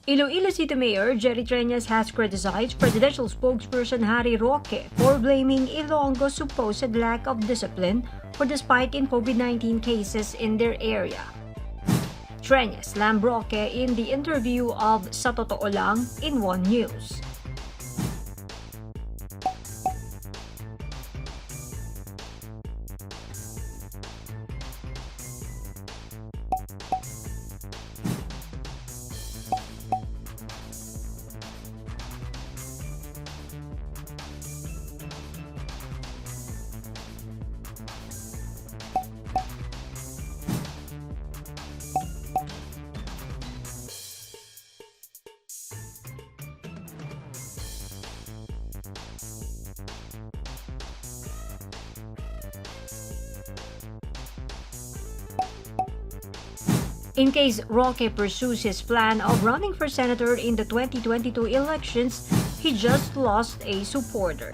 Iloilo City Mayor Jerry Treñas has criticized presidential spokesperson Harry Roque for blaming Ilonggo's supposed lack of discipline for the spike in COVID-19 cases in their area. Treñas slammed Roque in the interview of Sa Totoo Lang in One News. In case Roque pursues his plan of running for senator in the 2022 elections, he just lost a supporter.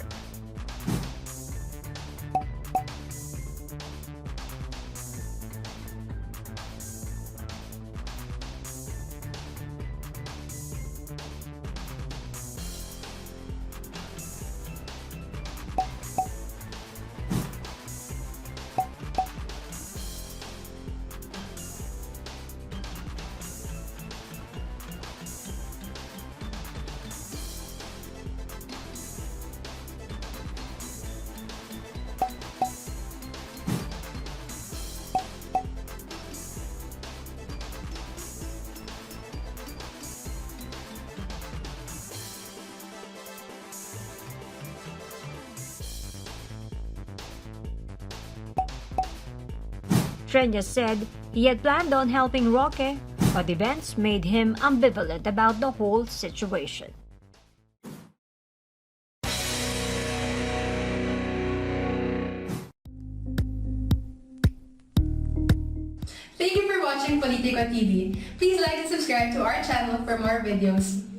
Treñas said he had planned on helping Roque, but events made him ambivalent about the whole situation. Thank you for watching Politico TV. Please like and subscribe to our channel for more videos.